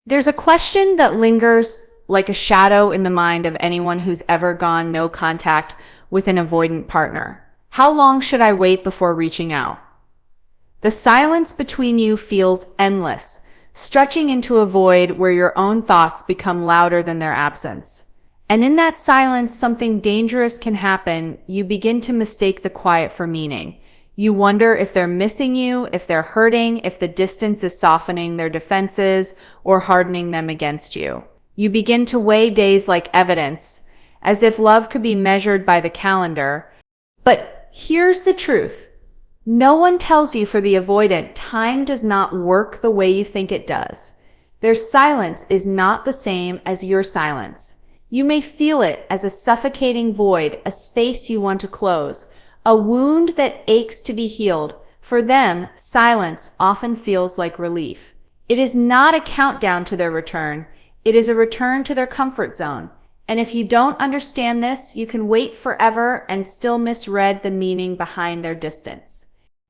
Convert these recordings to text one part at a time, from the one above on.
There's a question that lingers like a shadow in the mind of anyone who's ever gone no contact with an avoidant partner. How long should I wait before reaching out? The silence between you feels endless, stretching into a void where your own thoughts become louder than their absence. And in that silence, something dangerous can happen. You begin to mistake the quiet for meaning. You wonder if they're missing you, if they're hurting, if the distance is softening their defenses or hardening them against you. You begin to weigh days like evidence, as if love could be measured by the calendar. But here's the truth. No one tells you for the avoidant, time does not work the way you think it does. Their silence is not the same as your silence. You may feel it as a suffocating void, a space you want to close, a wound that aches to be healed. For them, silence often feels like relief. It is not a countdown to their return. It is a return to their comfort zone. And if you don't understand this, you can wait forever and still misread the meaning behind their distance.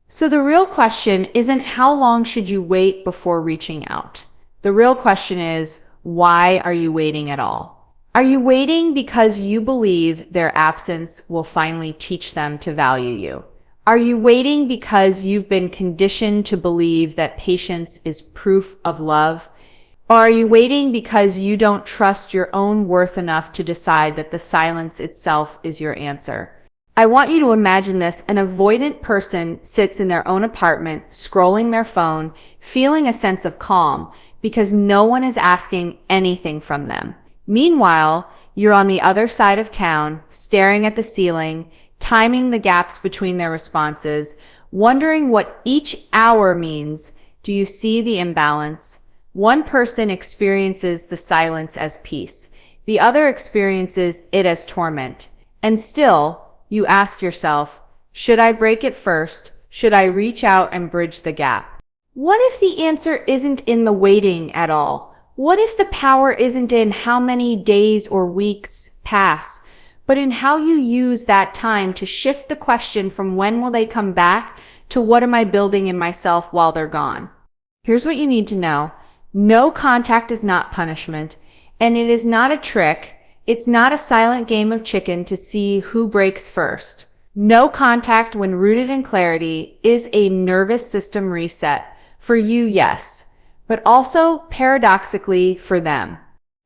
So the real question isn't how long should you wait before reaching out? The real question is, why are you waiting at all? Are you waiting because you believe their absence will finally teach them to value you? Are you waiting because you've been conditioned to believe that patience is proof of love? Or are you waiting because you don't trust your own worth enough to decide that the silence itself is your answer? I want you to imagine this. An avoidant person sits in their own apartment, scrolling their phone, feeling a sense of calm because no one is asking anything from them. Meanwhile, you're on the other side of town, staring at the ceiling, timing the gaps between their responses, wondering what each hour means. Do you see the imbalance? One person experiences the silence as peace. The other experiences it as torment. And still, you ask yourself, should I break it first? Should I reach out and bridge the gap? What if the answer isn't in the waiting at all? What if the power isn't in how many days or weeks pass, but in how you use that time to shift the question from when will they come back to what am I building in myself while they're gone? Here's what you need to know. No contact is not punishment, and it is not a trick. It's not a silent game of chicken to see who breaks first. No contact, when rooted in clarity, is a nervous system reset. For you, yes, but also, paradoxically, for them.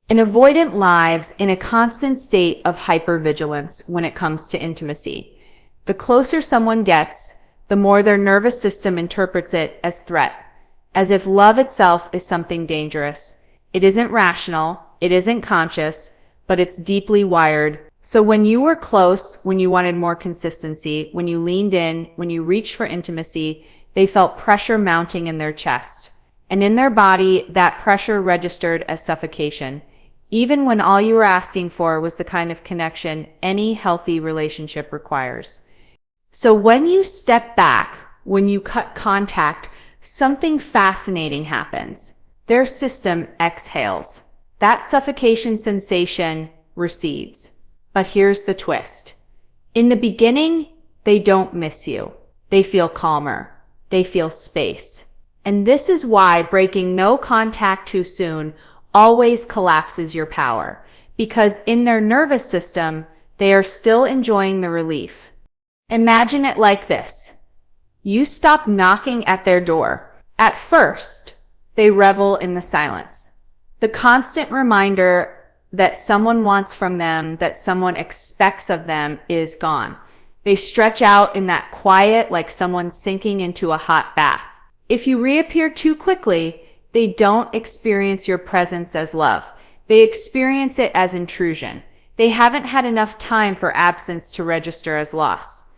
An avoidant lives in a constant state of hypervigilance when it comes to intimacy. The closer someone gets, the more their nervous system interprets it as threat, as if love itself is something dangerous. It isn't rational, it isn't conscious, but it's deeply wired. So when you were close, when you wanted more consistency, when you leaned in, when you reached for intimacy, they felt pressure mounting in their chest. And in their body, that pressure registered as suffocation, even when all you were asking for was the kind of connection any healthy relationship requires. So when you step back, when you cut contact, something fascinating happens. Their system exhales. That suffocation sensation recedes. But here's the twist. In the beginning, they don't miss you. They feel calmer. They feel space. And this is why breaking no contact too soon always collapses your power, because in their nervous system, they are still enjoying the relief. Imagine it like this. You stop knocking at their door. At first, they revel in the silence. The constant reminder that someone wants from them, that someone expects of them, is gone. They stretch out in that quiet like someone sinking into a hot bath. If you reappear too quickly, they don't experience your presence as love. They experience it as intrusion. They haven't had enough time for absence to register as loss.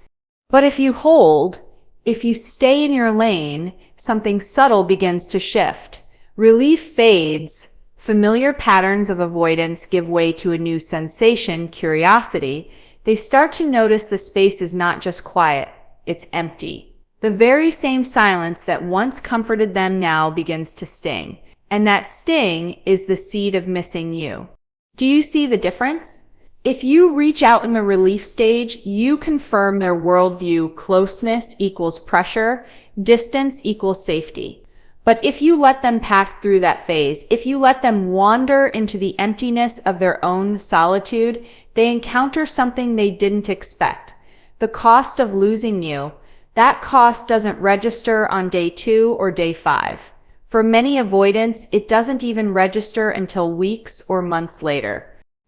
But if you hold, if you stay in your lane, something subtle begins to shift. Relief fades. Familiar patterns of avoidance give way to a new sensation, curiosity. They start to notice the space is not just quiet, it's empty. The very same silence that once comforted them now begins to sting. And that sting is the seed of missing you. Do you see the difference? If you reach out in the relief stage, you confirm their worldview. Closeness equals pressure, distance equals safety. But if you let them pass through that phase, if you let them wander into the emptiness of their own solitude, they encounter something they didn't expect. The cost of losing you. That cost doesn't register on day 2 or day 5. For many avoidants, it doesn't even register until weeks or months later.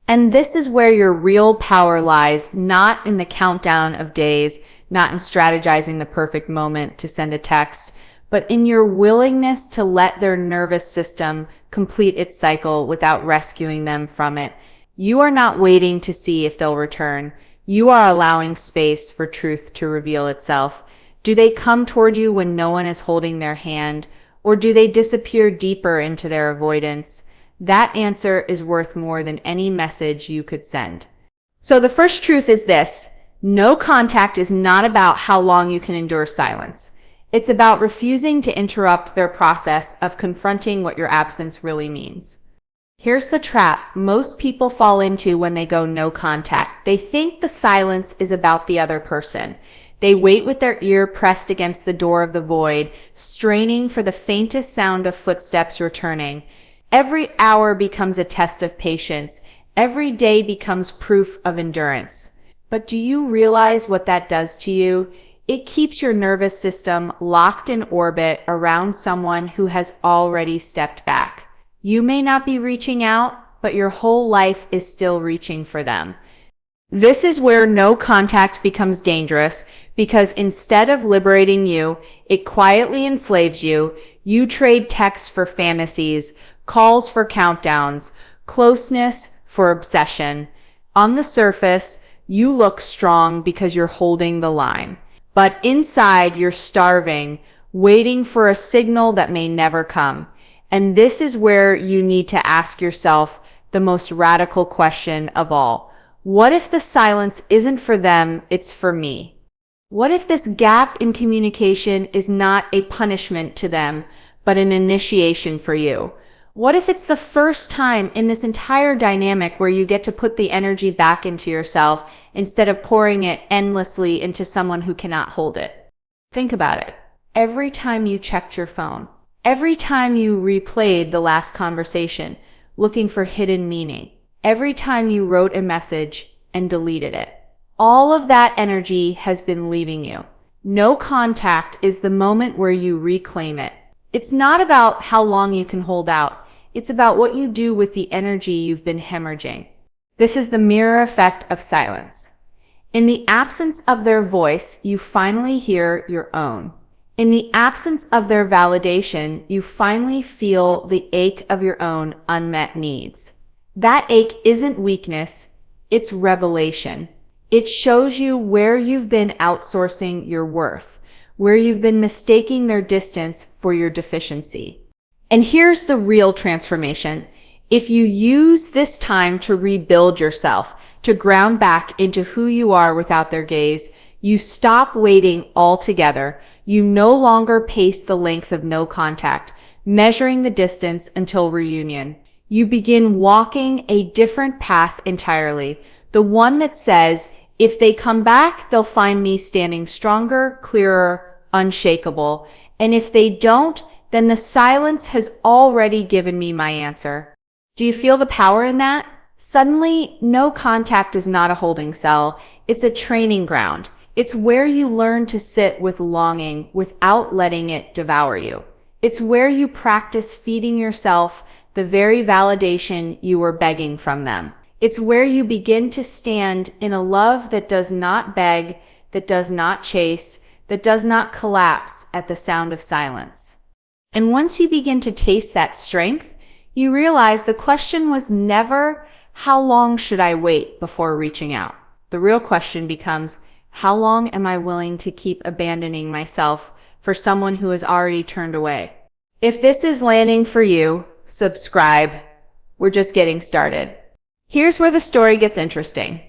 And this is where your real power lies, not in the countdown of days, not in strategizing the perfect moment to send a text, but in your willingness to let their nervous system complete its cycle without rescuing them from it. You are not waiting to see if they'll return. You are allowing space for truth to reveal itself. Do they come toward you when no one is holding their hand, or do they disappear deeper into their avoidance? That answer is worth more than any message you could send. So the first truth is this: no contact is not about how long you can endure silence. It's about refusing to interrupt their process of confronting what your absence really means. Here's the trap most people fall into when they go no contact. They think the silence is about the other person. They wait with their ear pressed against the door of the void, straining for the faintest sound of footsteps returning. Every hour becomes a test of patience. Every day becomes proof of endurance. But do you realize what that does to you? It keeps your nervous system locked in orbit around someone who has already stepped back. You may not be reaching out, but your whole life is still reaching for them. This is where no contact becomes dangerous, because instead of liberating you, it quietly enslaves you. You trade texts for fantasies, calls for countdowns, closeness for obsession. On the surface, you look strong because you're holding the line. But inside, you're starving, waiting for a signal that may never come. And this is where you need to ask yourself the most radical question of all. What if the silence isn't for them, it's for me? What if this gap in communication is not a punishment to them, but an initiation for you? What if it's the first time in this entire dynamic where you get to put the energy back into yourself instead of pouring it endlessly into someone who cannot hold it? Think about it. Every time you checked your phone, every time you replayed the last conversation, looking for hidden meaning, every time you wrote a message and deleted it, all of that energy has been leaving you. No contact is the moment where you reclaim it. It's not about how long you can hold out. It's about what you do with the energy you've been hemorrhaging. This is the mirror effect of silence. In the absence of their voice, you finally hear your own. In the absence of their validation, you finally feel the ache of your own unmet needs. That ache isn't weakness, it's revelation. It shows you where you've been outsourcing your worth, where you've been mistaking their distance for your deficiency. And here's the real transformation. If you use this time to rebuild yourself, to ground back into who you are without their gaze, you stop waiting altogether. You no longer pace the length of no contact, measuring the distance until reunion. You begin walking a different path entirely, the one that says, if they come back, they'll find me standing stronger, clearer, unshakable. And if they don't, then the silence has already given me my answer. Do you feel the power in that? Suddenly, no contact is not a holding cell. It's a training ground. It's where you learn to sit with longing without letting it devour you. It's where you practice feeding yourself the very validation you were begging from them. It's where you begin to stand in a love that does not beg, that does not chase, that does not collapse at the sound of silence. And once you begin to taste that strength, you realize the question was never, how long should I wait before reaching out? The real question becomes, how long am I willing to keep abandoning myself for someone who has already turned away? If this is landing for you, subscribe. We're just getting started. Here's where the story gets interesting.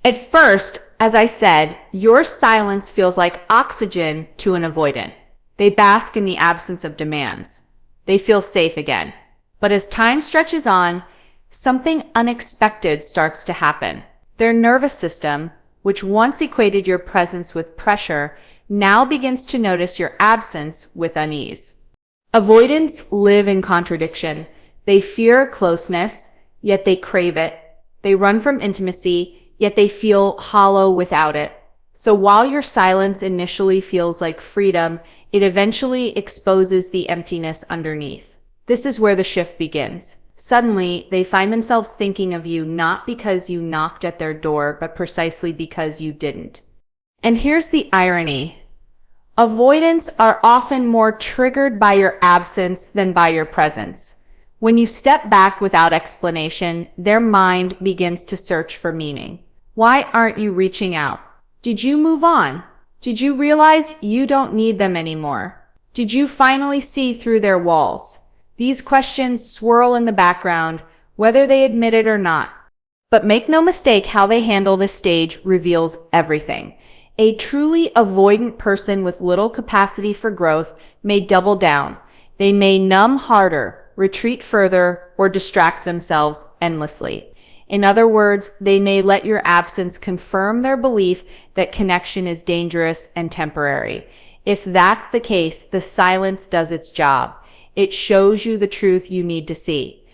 At first, as I said, your silence feels like oxygen to an avoidant. They bask in the absence of demands. They feel safe again. But as time stretches on, something unexpected starts to happen. Their nervous system, which once equated your presence with pressure, now begins to notice your absence with unease. Avoidants live in contradiction. They fear closeness, yet they crave it. They run from intimacy, yet they feel hollow without it. So while your silence initially feels like freedom, it eventually exposes the emptiness underneath. This is where the shift begins. Suddenly, they find themselves thinking of you not because you knocked at their door, but precisely because you didn't. And here's the irony. Avoidants are often more triggered by your absence than by your presence. When you step back without explanation, their mind begins to search for meaning. Why aren't you reaching out? Did you move on? Did you realize you don't need them anymore? Did you finally see through their walls? These questions swirl in the background, whether they admit it or not. But make no mistake, how they handle this stage reveals everything. A truly avoidant person with little capacity for growth may double down. They may numb harder, retreat further, or distract themselves endlessly. In other words, they may let your absence confirm their belief that connection is dangerous and temporary. If that's the case, the silence does its job. It shows you the truth you need to see.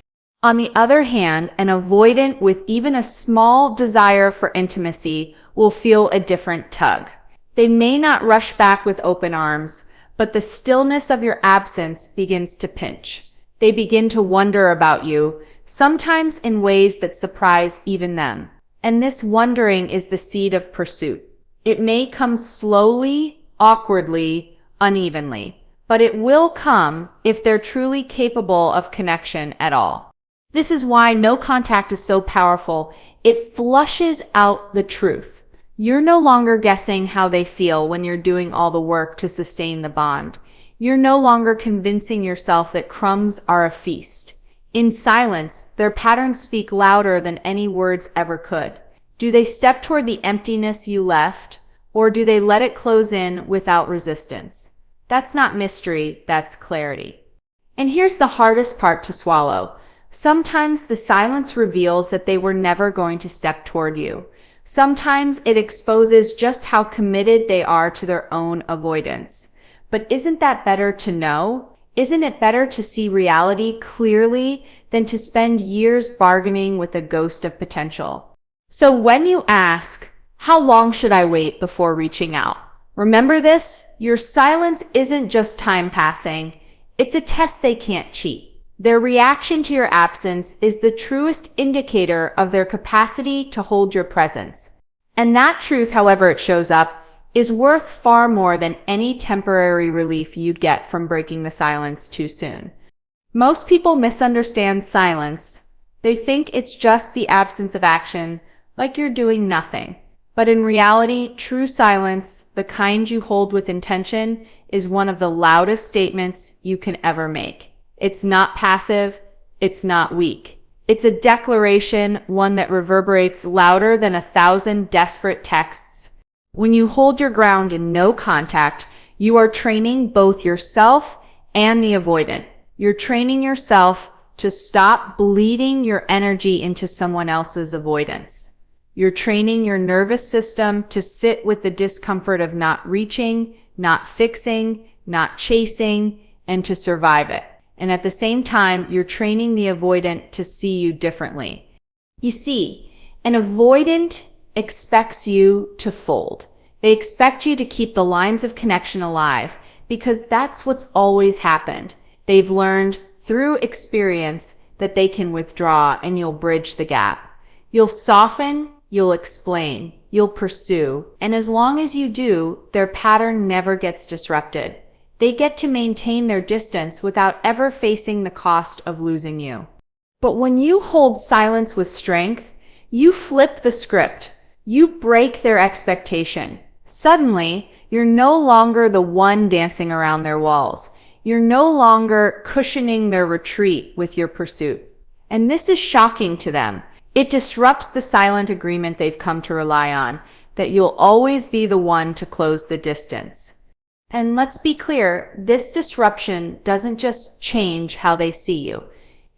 On the other hand, an avoidant with even a small desire for intimacy will feel a different tug. They may not rush back with open arms, but the stillness of your absence begins to pinch. They begin to wonder about you, sometimes in ways that surprise even them. And this wondering is the seed of pursuit. It may come slowly, awkwardly, unevenly, but it will come if they're truly capable of connection at all. This is why no contact is so powerful. It flushes out the truth. You're no longer guessing how they feel when you're doing all the work to sustain the bond. You're no longer convincing yourself that crumbs are a feast. In silence, their patterns speak louder than any words ever could. Do they step toward the emptiness you left, or do they let it close in without resistance? That's not mystery, that's clarity. And here's the hardest part to swallow. Sometimes the silence reveals that they were never going to step toward you. Sometimes it exposes just how committed they are to their own avoidance. But isn't that better to know? Isn't it better to see reality clearly than to spend years bargaining with the ghost of potential? So when you ask, how long should I wait before reaching out? Remember this, your silence isn't just time passing. It's a test they can't cheat. Their reaction to your absence is the truest indicator of their capacity to hold your presence. And that truth, however it shows up, is worth far more than any temporary relief you'd get from breaking the silence too soon. Most people misunderstand silence. They think it's just the absence of action, like you're doing nothing. But in reality, true silence, the kind you hold with intention, is one of the loudest statements you can ever make. It's not passive, it's not weak. It's a declaration, one that reverberates louder than 1,000 desperate texts. When you hold your ground in no contact, you are training both yourself and the avoidant. You're training yourself to stop bleeding your energy into someone else's avoidance. You're training your nervous system to sit with the discomfort of not reaching, not fixing, not chasing, and to survive it. And at the same time, you're training the avoidant to see you differently. You see, an avoidant expects you to fold. They expect you to keep the lines of connection alive because that's what's always happened. They've learned through experience that they can withdraw and you'll bridge the gap. You'll soften, you'll explain, you'll pursue, and as long as you do, their pattern never gets disrupted. They get to maintain their distance without ever facing the cost of losing you. But when you hold silence with strength, you flip the script. You break their expectation. Suddenly, you're no longer the one dancing around their walls. You're no longer cushioning their retreat with your pursuit. And this is shocking to them. It disrupts the silent agreement they've come to rely on, that you'll always be the one to close the distance. And let's be clear, this disruption doesn't just change how they see you.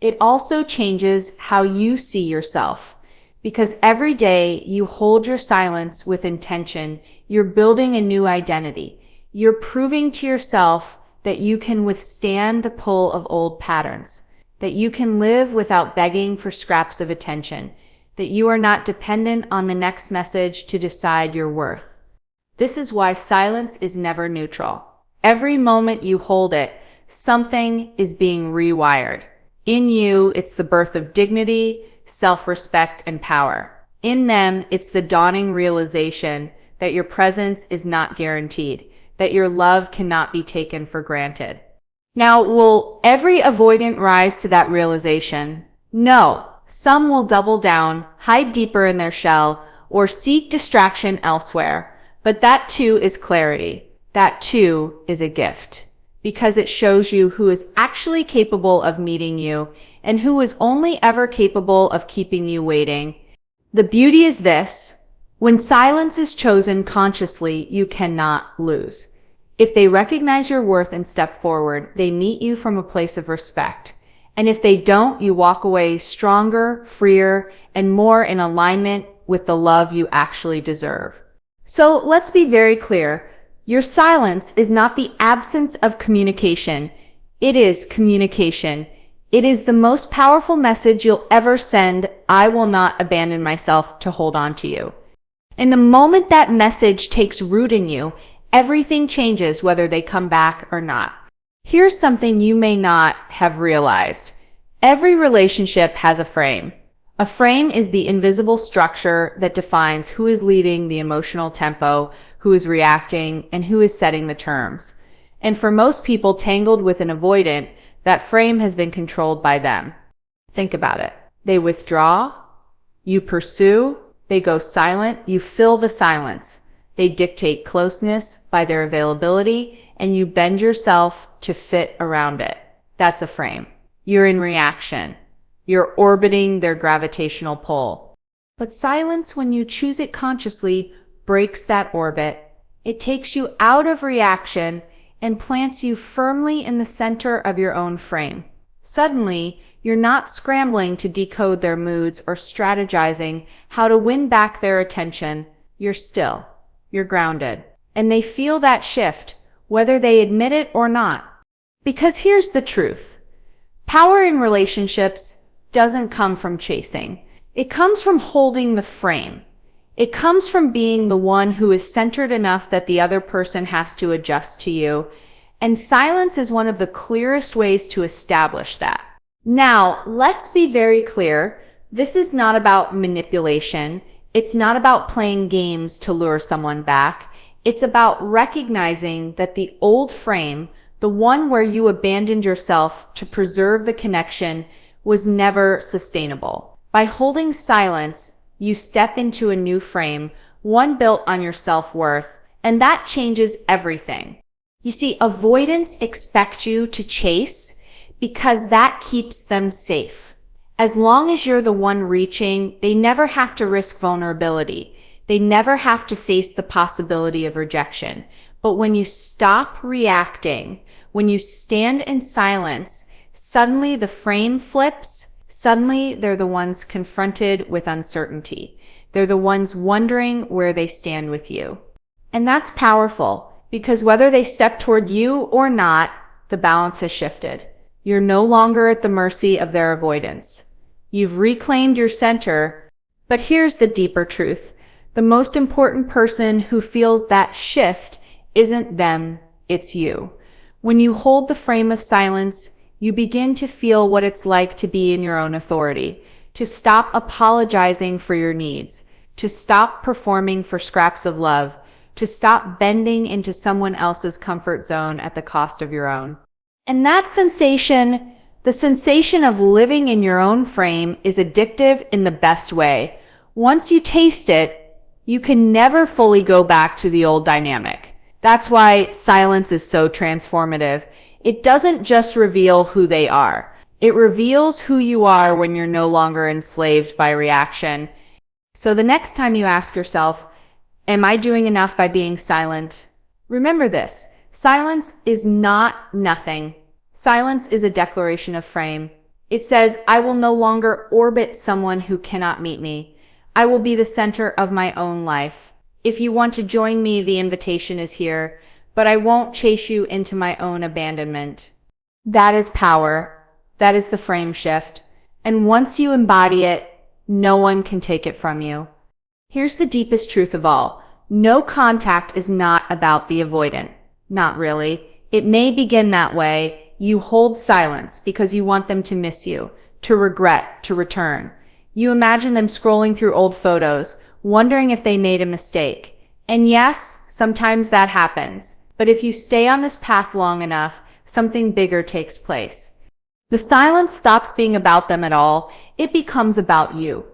It also changes how you see yourself. Because every day you hold your silence with intention, you're building a new identity. You're proving to yourself that you can withstand the pull of old patterns, that you can live without begging for scraps of attention, that you are not dependent on the next message to decide your worth. This is why silence is never neutral. Every moment you hold it, something is being rewired. In you, it's the birth of dignity, self-respect, and power. In them, it's the dawning realization that your presence is not guaranteed, that your love cannot be taken for granted. Now, will every avoidant rise to that realization? No. Some will double down, hide deeper in their shell, or seek distraction elsewhere. But that too is clarity. That too is a gift. Because it shows you who is actually capable of meeting you and who is only ever capable of keeping you waiting. The beauty is this: when silence is chosen consciously, you cannot lose. If they recognize your worth and step forward, they meet you from a place of respect. And if they don't, you walk away stronger, freer, and more in alignment with the love you actually deserve. So let's be very clear. Your silence is not the absence of communication. It is communication. It is the most powerful message you'll ever send. I will not abandon myself to hold on to you. And the moment that message takes root in you, everything changes whether they come back or not. Here's something you may not have realized. Every relationship has a frame. A frame is the invisible structure that defines who is leading the emotional tempo, who is reacting, and who is setting the terms. And for most people tangled with an avoidant, that frame has been controlled by them. Think about it. They withdraw, you pursue, they go silent, you fill the silence. They dictate closeness by their availability, and you bend yourself to fit around it. That's a frame. You're in reaction. You're orbiting their gravitational pull. But silence, when you choose it consciously, breaks that orbit. It takes you out of reaction and plants you firmly in the center of your own frame. Suddenly, you're not scrambling to decode their moods or strategizing how to win back their attention. You're still. You're grounded. And they feel that shift, whether they admit it or not. Because here's the truth. Power in relationships doesn't come from chasing. It comes from holding the frame. It comes from being the one who is centered enough that the other person has to adjust to you. And silence is one of the clearest ways to establish that. Now, let's be very clear. This is not about manipulation. It's not about playing games to lure someone back. It's about recognizing that the old frame, the one where you abandoned yourself to preserve the connection, was never sustainable. By holding silence, you step into a new frame, one built on your self-worth, and that changes everything. You see, avoidants expect you to chase because that keeps them safe. As long as you're the one reaching, they never have to risk vulnerability. They never have to face the possibility of rejection. But when you stop reacting, when you stand in silence, suddenly the frame flips. Suddenly, they're the ones confronted with uncertainty. They're the ones wondering where they stand with you. And that's powerful, because whether they step toward you or not, the balance has shifted. You're no longer at the mercy of their avoidance. You've reclaimed your center. But here's the deeper truth. The most important person who feels that shift isn't them, it's you. When you hold the frame of silence, you begin to feel what it's like to be in your own authority, to stop apologizing for your needs, to stop performing for scraps of love, to stop bending into someone else's comfort zone at the cost of your own. And that sensation, the sensation of living in your own frame, is addictive in the best way. Once you taste it, you can never fully go back to the old dynamic. That's why silence is so transformative. It doesn't just reveal who they are. It reveals who you are when you're no longer enslaved by reaction. So the next time you ask yourself, am I doing enough by being silent? Remember this. Silence is not nothing. Silence is a declaration of frame. It says, I will no longer orbit someone who cannot meet me. I will be the center of my own life. If you want to join me, the invitation is here. but I won't chase you into my own abandonment. That is power. That is the frame shift. And once you embody it, no one can take it from you. Here's the deepest truth of all. No contact is not about the avoidant. Not really. It may begin that way. You hold silence because you want them to miss you, to regret, to return. You imagine them scrolling through old photos, wondering if they made a mistake. And yes, sometimes that happens. But if you stay on this path long enough, something bigger takes place. The silence stops being about them at all. It becomes about you.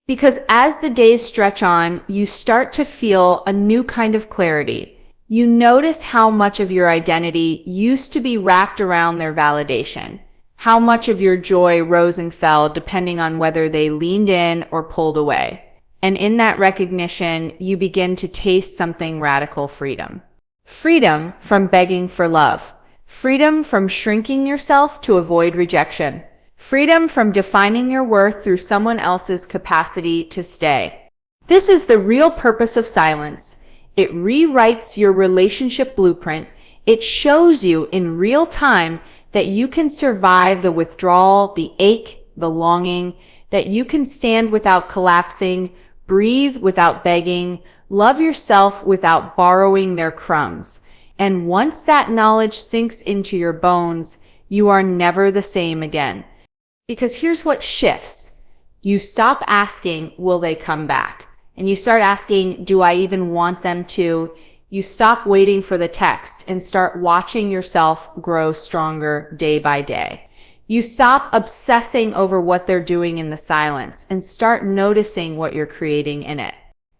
Because as the days stretch on, you start to feel a new kind of clarity. You notice how much of your identity used to be wrapped around their validation. How much of your joy rose and fell depending on whether they leaned in or pulled away. And in that recognition, you begin to taste something radical: freedom. Freedom from begging for love. Freedom from shrinking yourself to avoid rejection. Freedom from defining your worth through someone else's capacity to stay. This is the real purpose of silence. It rewrites your relationship blueprint. It shows you in real time that you can survive the withdrawal, the ache, the longing, that you can stand without collapsing, breathe without begging, love yourself without borrowing their crumbs. And once that knowledge sinks into your bones, you are never the same again. Because here's what shifts. You stop asking, will they come back? And you start asking, do I even want them to? You stop waiting for the text and start watching yourself grow stronger day by day. You stop obsessing over what they're doing in the silence and start noticing what you're creating in it.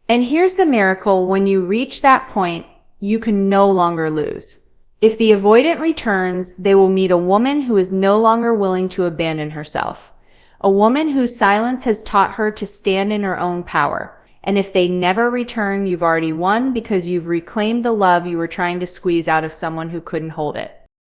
And here's the miracle: when you reach that point, you can no longer lose. If the avoidant returns, they will meet a woman who is no longer willing to abandon herself. A woman whose silence has taught her to stand in her own power. And if they never return, you've already won, because you've reclaimed the love you were trying to squeeze out of someone who couldn't hold it.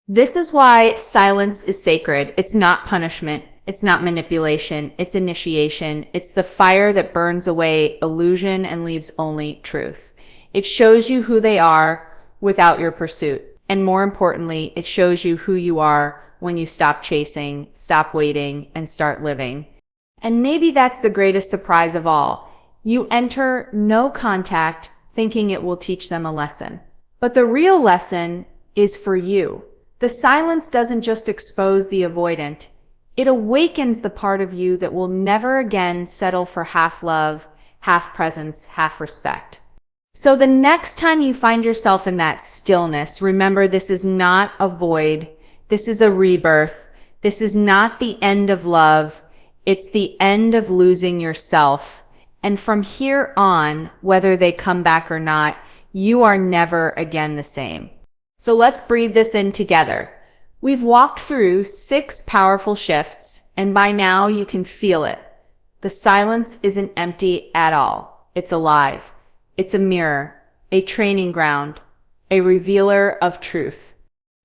This is why silence is sacred. It's not punishment. It's not manipulation. It's initiation. It's the fire that burns away illusion and leaves only truth. It shows you who they are without your pursuit. And more importantly, it shows you who you are when you stop chasing, stop waiting, and start living. And maybe that's the greatest surprise of all. You enter no contact thinking it will teach them a lesson. But the real lesson is for you. The silence doesn't just expose the avoidant. It awakens the part of you that will never again settle for half love, half presence, half respect. So the next time you find yourself in that stillness, remember, this is not a void. This is a rebirth. This is not the end of love. It's the end of losing yourself. And from here on, whether they come back or not, you are never again the same. So let's breathe this in together. We've walked through 6 powerful shifts, and by now you can feel it. The silence isn't empty at all. It's alive. It's a mirror, a training ground, a revealer of truth.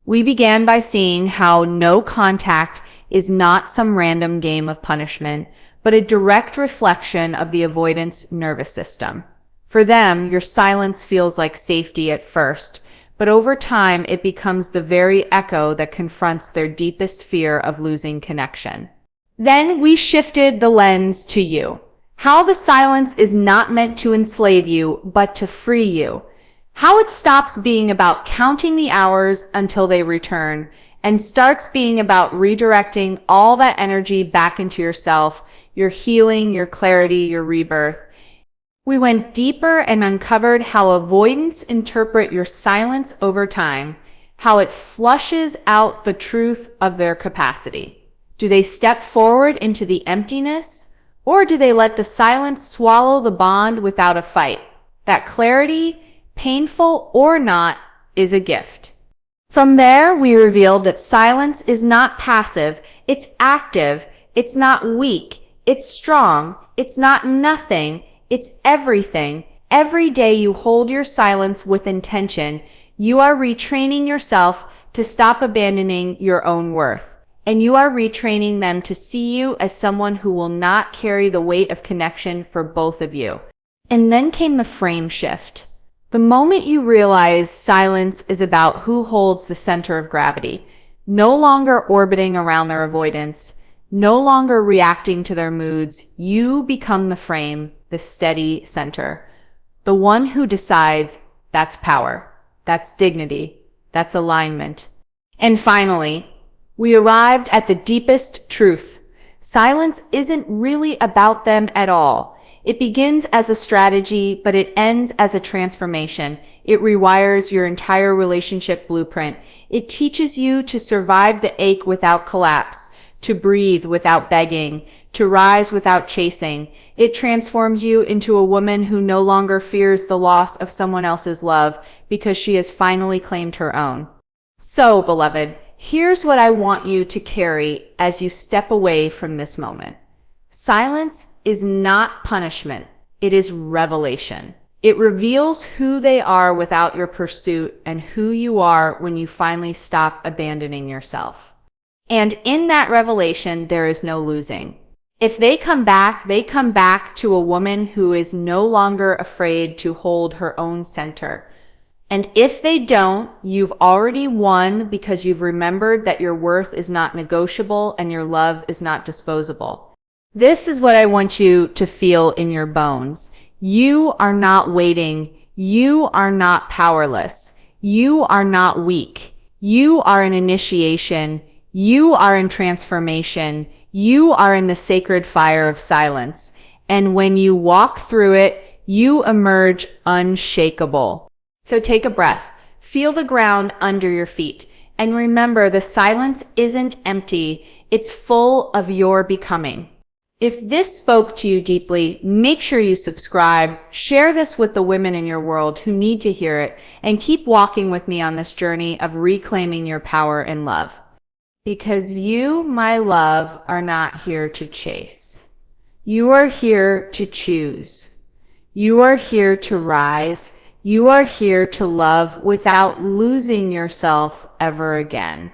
We began by seeing how no contact is not some random game of punishment, but a direct reflection of the avoidance nervous system. For them, your silence feels like safety at first, but over time it becomes the very echo that confronts their deepest fear of losing connection. Then we shifted the lens to you. How the silence is not meant to enslave you, but to free you. How it stops being about counting the hours until they return and starts being about redirecting all that energy back into yourself, your healing, your clarity, your rebirth. We went deeper and uncovered how avoidants interpret your silence over time, how it flushes out the truth of their capacity. Do they step forward into the emptiness, or do they let the silence swallow the bond without a fight? That clarity, painful or not, is a gift. From there, we revealed that silence is not passive, it's active, it's not weak, it's strong, it's not nothing, it's everything. Every day you hold your silence with intention, you are retraining yourself to stop abandoning your own worth. And you are retraining them to see you as someone who will not carry the weight of connection for both of you. And then came the frame shift. The moment you realize silence is about who holds the center of gravity, no longer orbiting around their avoidance, no longer reacting to their moods, you become the frame, the steady center. The one who decides that's power, that's dignity, that's alignment. And finally, we arrived at the deepest truth. Silence isn't really about them at all. It begins as a strategy, but it ends as a transformation. It rewires your entire relationship blueprint. It teaches you to survive the ache without collapse, to breathe without begging, to rise without chasing. It transforms you into a woman who no longer fears the loss of someone else's love because she has finally claimed her own. So, beloved, here's what I want you to carry as you step away from this moment. Silence is not punishment. It is revelation. It reveals who they are without your pursuit and who you are when you finally stop abandoning yourself. And in that revelation, there is no losing. If they come back to a woman who is no longer afraid to hold her own center. And if they don't, you've already won because you've remembered that your worth is not negotiable and your love is not disposable. This is what I want you to feel in your bones. You are not waiting. You are not powerless. You are not weak. You are in initiation. You are in transformation. You are in the sacred fire of silence. And when you walk through it, you emerge unshakable. So take a breath. Feel the ground under your feet. And remember, the silence isn't empty. It's full of your becoming. If this spoke to you deeply, make sure you subscribe, share this with the women in your world who need to hear it, and keep walking with me on this journey of reclaiming your power and love. Because you, my love, are not here to chase. You are here to choose. You are here to rise. You are here to love without losing yourself ever again.